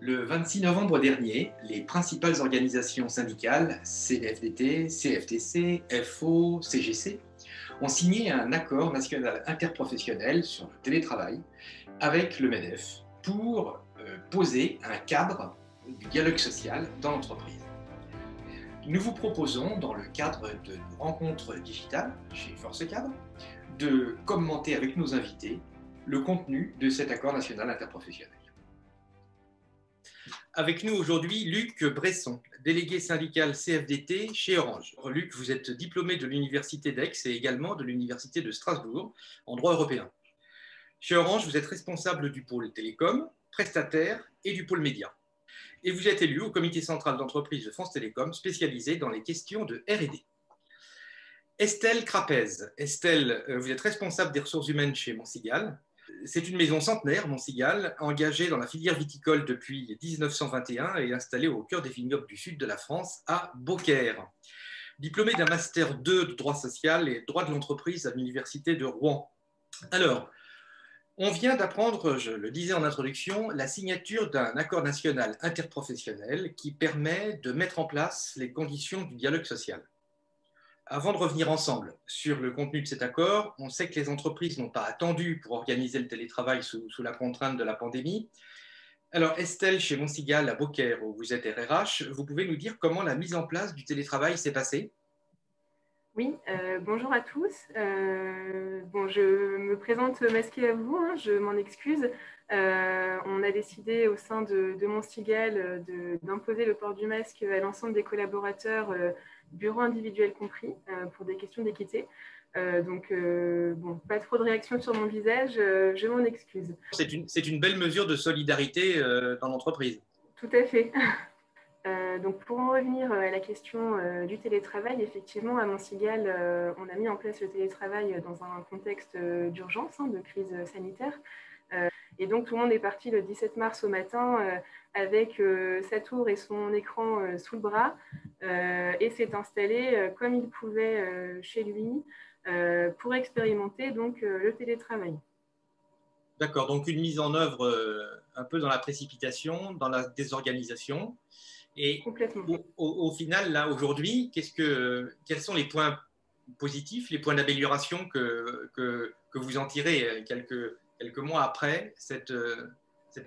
Le 26 novembre dernier, les principales organisations syndicales, CFDT, CFTC, FO, CGC, ont signé un accord national interprofessionnel sur le télétravail avec le MEDEF pour poser un cadre du dialogue social dans l'entreprise. Nous vous proposons, dans le cadre de nos rencontres digitales chez Force Cadre, de commenter avec nos invités le contenu de cet accord national interprofessionnel. Avec nous aujourd'hui, Luc Bresson, délégué syndical CFDT chez Orange. Luc, vous êtes diplômé de l'Université d'Aix et également de l'Université de Strasbourg en droit européen. Chez Orange, vous êtes responsable du pôle télécom, prestataire et du pôle média. Et vous êtes élu au comité central d'entreprise de France Télécom, spécialisé dans les questions de R&D. Estelle Crapez. Estelle, vous êtes responsable des ressources humaines chez Montcigal. C'est une maison centenaire, Montcigal, engagée dans la filière viticole depuis 1921 et installée au cœur des vignobles du sud de la France, à Beaucaire. Diplômée d'un master 2 de droit social et droit de l'entreprise à l'université de Rouen. Alors, on vient d'apprendre, je le disais en introduction, la signature d'un accord national interprofessionnel qui permet de mettre en place les conditions du dialogue social. Avant de revenir ensemble sur le contenu de cet accord, on sait que les entreprises n'ont pas attendu pour organiser le télétravail sous la contrainte de la pandémie. Alors Estelle, chez Montcigal à Beaucaire, où vous êtes RRH, vous pouvez nous dire comment la mise en place du télétravail s'est passée? Oui, bonjour à tous. Je me présente masquée à vous, hein, je m'en excuse. On a décidé au sein de Montcigal d'imposer le port du masque à l'ensemble des collaborateurs, bureau individuel compris, pour des questions d'équité. Pas trop de réactions sur mon visage, je m'en excuse. C'est une belle mesure de solidarité dans l'entreprise. Tout à fait. Donc pour en revenir à la question du télétravail, effectivement, à Montcigal, on a mis en place le télétravail dans un contexte d'urgence, de crise sanitaire. Et donc tout le monde est parti le 17 mars au matin avec sa tour et son écran sous le bras et s'est installé comme il pouvait chez lui pour expérimenter donc, le télétravail. D'accord, donc une mise en œuvre un peu dans la précipitation, dans la désorganisation. Et au final, là, aujourd'hui, quels sont les points positifs, les points d'amélioration que vous en tirez quelques mois après cette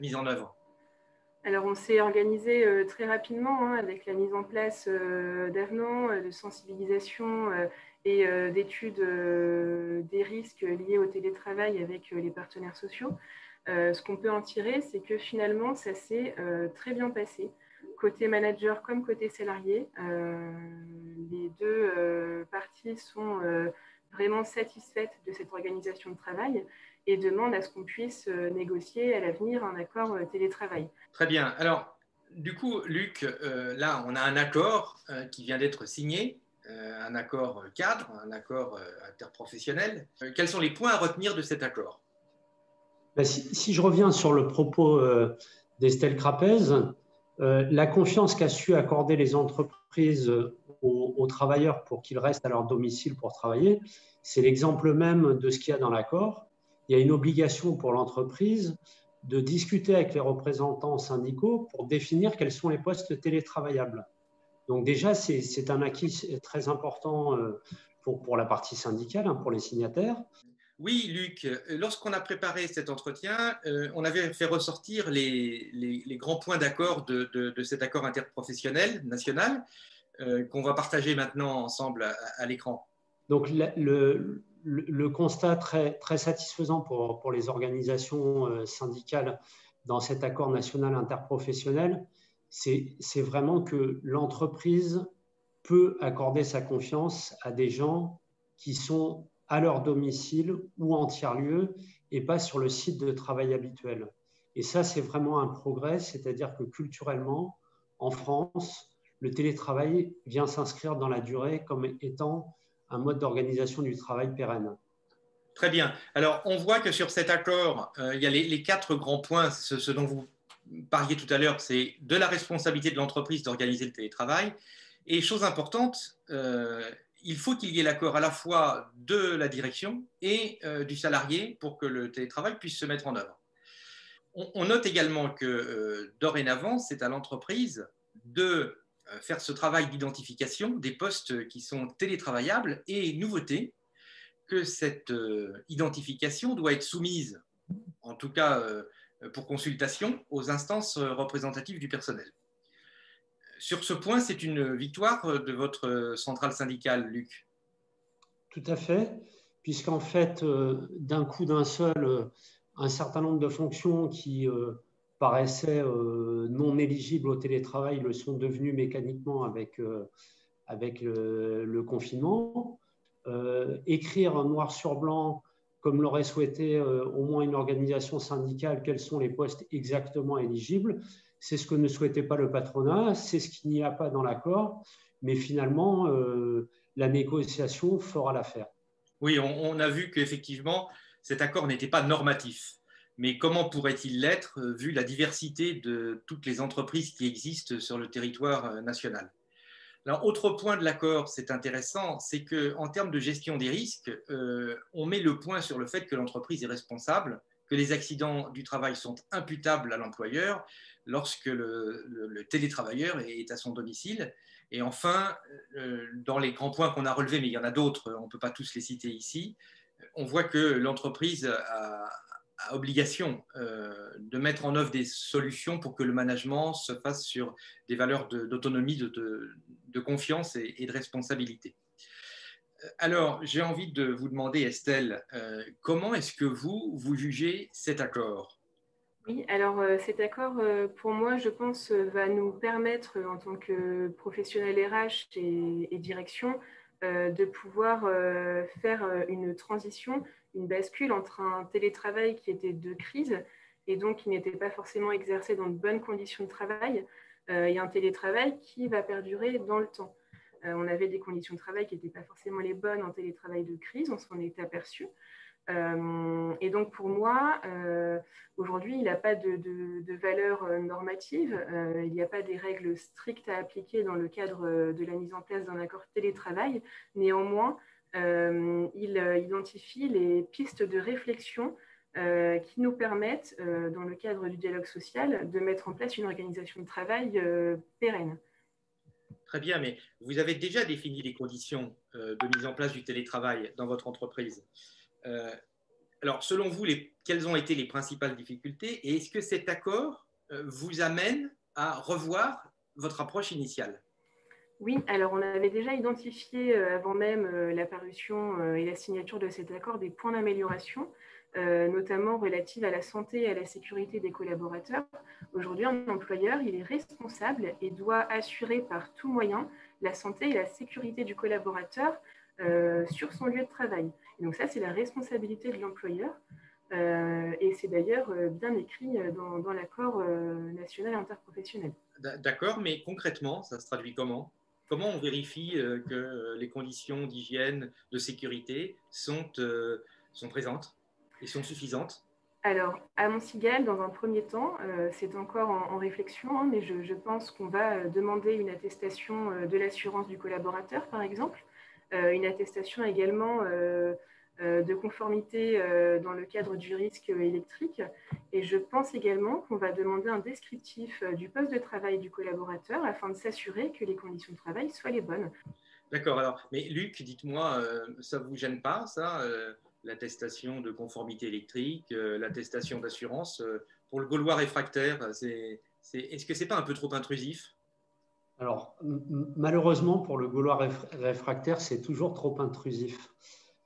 mise en œuvre? Alors, on s'est organisé très rapidement avec la mise en place d'avenants, de sensibilisation et d'études des risques liés au télétravail avec les partenaires sociaux. Ce qu'on peut en tirer, c'est que finalement, ça s'est très bien passé. Côté manager comme côté salarié, les deux parties sont vraiment satisfaites de cette organisation de travail et demandent à ce qu'on puisse négocier à l'avenir un accord télétravail. Très bien. Alors, du coup, Luc, là, on a un accord qui vient d'être signé, un accord cadre, un accord interprofessionnel. Quels sont les points à retenir de cet accord? Si je reviens sur le propos d'Estelle Crapez, la confiance qu'a su accorder les entreprises aux travailleurs pour qu'ils restent à leur domicile pour travailler, c'est l'exemple même de ce qu'il y a dans l'accord. Il y a une obligation pour l'entreprise de discuter avec les représentants syndicaux pour définir quels sont les postes télétravaillables. Donc déjà, c'est un acquis très important pour la partie syndicale, pour les signataires. Oui, Luc, lorsqu'on a préparé cet entretien, on avait fait ressortir les grands points d'accord de cet accord interprofessionnel national qu'on va partager maintenant ensemble à l'écran. Donc, le constat très satisfaisant pour les organisations syndicales dans cet accord national interprofessionnel, c'est vraiment que l'entreprise peut accorder sa confiance à des gens qui sont à leur domicile ou en tiers-lieu et pas sur le site de travail habituel. Et ça, c'est vraiment un progrès, c'est-à-dire que culturellement, en France, le télétravail vient s'inscrire dans la durée comme étant un mode d'organisation du travail pérenne. Très bien. Alors, on voit que sur cet accord, il y a les quatre grands points, ce dont vous parliez tout à l'heure, c'est de la responsabilité de l'entreprise d'organiser le télétravail. Et chose importante, il faut qu'il y ait l'accord à la fois de la direction et du salarié pour que le télétravail puisse se mettre en œuvre. On note également que dorénavant, c'est à l'entreprise de faire ce travail d'identification des postes qui sont télétravaillables et nouveauté, que cette identification doit être soumise, en tout cas pour consultation, aux instances représentatives du personnel. Sur ce point, c'est une victoire de votre centrale syndicale, Luc. Tout à fait, puisqu'en fait, d'un coup d'un seul, un certain nombre de fonctions qui paraissaient non éligibles au télétravail le sont devenues mécaniquement avec le confinement. Écrire noir sur blanc, comme l'aurait souhaité au moins une organisation syndicale, quels sont les postes exactement éligibles. C'est ce que ne souhaitait pas le patronat, c'est ce qu'il n'y a pas dans l'accord, mais finalement, la négociation fera l'affaire. Oui, on a vu qu'effectivement, cet accord n'était pas normatif. Mais comment pourrait-il l'être vu la diversité de toutes les entreprises qui existent sur le territoire national? Alors, autre point de l'accord, c'est intéressant, c'est qu'en termes de gestion des risques, on met le point sur le fait que l'entreprise est responsable, que les accidents du travail sont imputables à l'employeur lorsque le télétravailleur est à son domicile. Et enfin, dans les grands points qu'on a relevés, mais il y en a d'autres, on ne peut pas tous les citer ici, on voit que l'entreprise a obligation de mettre en œuvre des solutions pour que le management se fasse sur des valeurs d'autonomie, de confiance et de responsabilité. Alors, j'ai envie de vous demander, Estelle, comment est-ce que vous jugez cet accord? Oui, alors cet accord, pour moi, je pense, va nous permettre, en tant que professionnels RH et direction, de pouvoir faire une transition, une bascule entre un télétravail qui était de crise et donc qui n'était pas forcément exercé dans de bonnes conditions de travail, et un télétravail qui va perdurer dans le temps. On avait des conditions de travail qui n'étaient pas forcément les bonnes en télétravail de crise, on s'en est aperçu. Et donc pour moi, aujourd'hui, il n'a pas de valeur normative, il n'y a pas des règles strictes à appliquer dans le cadre de la mise en place d'un accord télétravail. Néanmoins, il identifie les pistes de réflexion qui nous permettent, dans le cadre du dialogue social, de mettre en place une organisation de travail pérenne. Très bien, mais vous avez déjà défini les conditions de mise en place du télétravail dans votre entreprise. Alors, selon vous, quelles ont été les principales difficultés et est-ce que cet accord vous amène à revoir votre approche initiale? Oui, alors on avait déjà identifié avant même la parution et la signature de cet accord des points d'amélioration, notamment relatifs à la santé et à la sécurité des collaborateurs. Aujourd'hui, un employeur, il est responsable et doit assurer par tout moyen la santé et la sécurité du collaborateur sur son lieu de travail. Et donc ça, c'est la responsabilité de l'employeur. Et c'est d'ailleurs bien écrit dans l'accord national interprofessionnel. D'accord, mais concrètement, ça se traduit comment? Comment on vérifie que les conditions d'hygiène, de sécurité sont présentes et sont suffisantes? Alors, à Montcigal, dans un premier temps, c'est encore en réflexion, hein, mais je pense qu'on va demander une attestation de l'assurance du collaborateur, par exemple, une attestation également de conformité dans le cadre du risque électrique. Et je pense également qu'on va demander un descriptif du poste de travail du collaborateur afin de s'assurer que les conditions de travail soient les bonnes. D'accord. Alors, mais Luc, dites-moi, ça ne vous gêne pas, ça, l'attestation de conformité électrique, l'attestation d'assurance pour le Gaulois réfractaire, est-ce que ce n'est pas un peu trop intrusif? Alors, malheureusement, pour le Gaulois réfractaire, c'est toujours trop intrusif.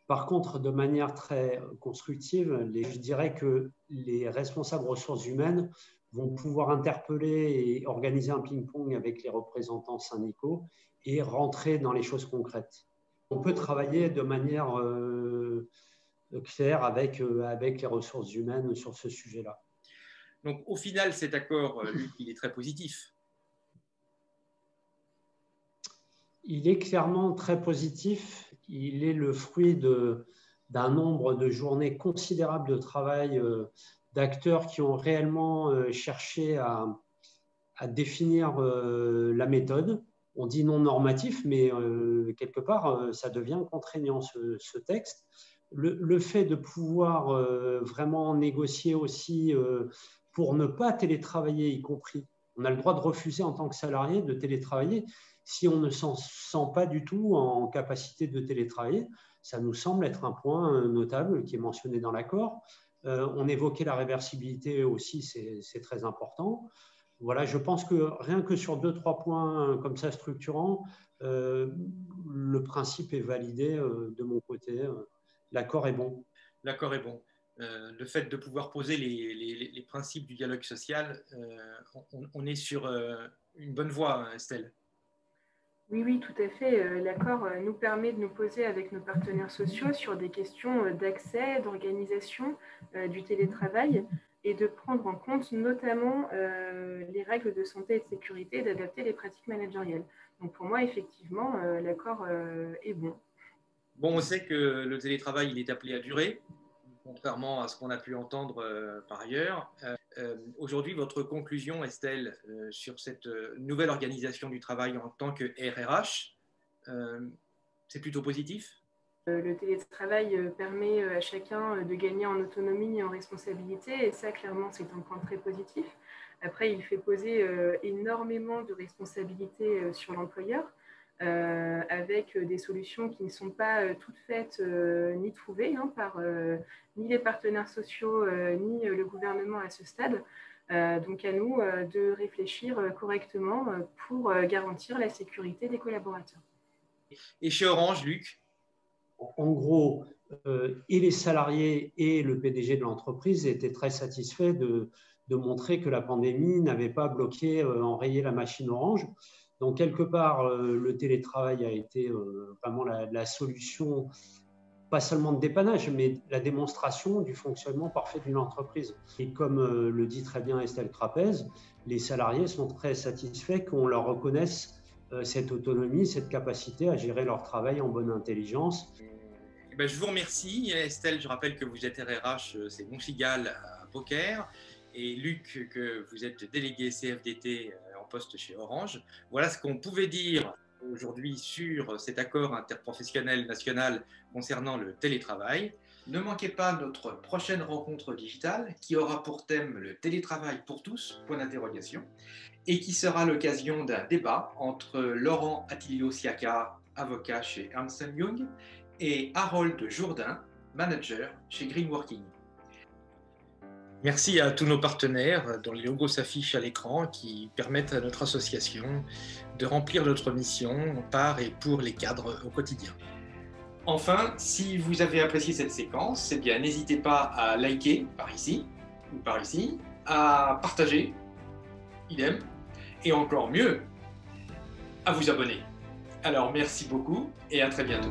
Par contre, de manière très constructive, je dirais que les responsables ressources humaines vont pouvoir interpeller et organiser un ping-pong avec les représentants syndicaux et rentrer dans les choses concrètes. On peut travailler de manière claire avec les ressources humaines sur ce sujet-là. Donc, au final, cet accord, Luc, il est très positif. Il est clairement très positif. Il est le fruit d'un nombre de journées considérables de travail d'acteurs qui ont réellement cherché à définir la méthode. On dit non normatif, mais quelque part, ça devient contraignant ce texte. Le fait de pouvoir vraiment négocier aussi pour ne pas télétravailler, y compris. On a le droit de refuser en tant que salarié de télétravailler si on ne s'en sent pas du tout en capacité de télétravailler. Ça nous semble être un point notable qui est mentionné dans l'accord. On évoquait la réversibilité aussi, c'est très important. Voilà, je pense que rien que sur 2-3 points comme ça structurants, le principe est validé de mon côté. L'accord est bon. L'accord est bon. Le fait de pouvoir poser les principes du dialogue social, on est sur une bonne voie, Estelle. Oui, oui, tout à fait. L'accord nous permet de nous poser avec nos partenaires sociaux sur des questions d'accès, d'organisation du télétravail et de prendre en compte notamment les règles de santé et de sécurité et d'adapter les pratiques managériales. Donc pour moi, effectivement, l'accord est bon. Bon, on sait que le télétravail, il est appelé à durer, contrairement à ce qu'on a pu entendre par ailleurs. Aujourd'hui, votre conclusion, Estelle, sur cette nouvelle organisation du travail en tant que RRH, c'est plutôt positif? Le télétravail permet à chacun de gagner en autonomie et en responsabilité, et ça, clairement, c'est un point très positif. Après, il fait poser énormément de responsabilités sur l'employeur, avec des solutions qui ne sont pas toutes faites ni trouvées par ni les partenaires sociaux ni le gouvernement à ce stade. Donc à nous de réfléchir correctement pour garantir la sécurité des collaborateurs. Et chez Orange, Luc? En gros, et les salariés et le PDG de l'entreprise étaient très satisfaits de montrer que la pandémie n'avait pas bloqué, enrayé la machine Orange. Donc, quelque part, le télétravail a été vraiment la solution, pas seulement de dépannage, mais la démonstration du fonctionnement parfait d'une entreprise. Et comme le dit très bien Estelle Trapez, les salariés sont très satisfaits qu'on leur reconnaisse cette autonomie, cette capacité à gérer leur travail en bonne intelligence. Je vous remercie. Estelle, je rappelle que vous êtes RRH, c'est Montchigal à Beaucaire, et Luc, que vous êtes délégué CFDT en poste chez Orange. Voilà ce qu'on pouvait dire aujourd'hui sur cet accord interprofessionnel national concernant le télétravail. Ne manquez pas notre prochaine rencontre digitale qui aura pour thème le télétravail pour tous, point d'interrogation, et qui sera l'occasion d'un débat entre Laurent Attilio-Siaka, avocat chez Ernst & Young, et Harold Jourdain, manager chez Greenworking. Merci à tous nos partenaires dont les logos s'affichent à l'écran qui permettent à notre association de remplir notre mission par et pour les cadres au quotidien. Enfin, si vous avez apprécié cette séquence, eh bien, n'hésitez pas à liker par ici ou par ici, à partager, idem, et encore mieux, à vous abonner. Alors merci beaucoup et à très bientôt.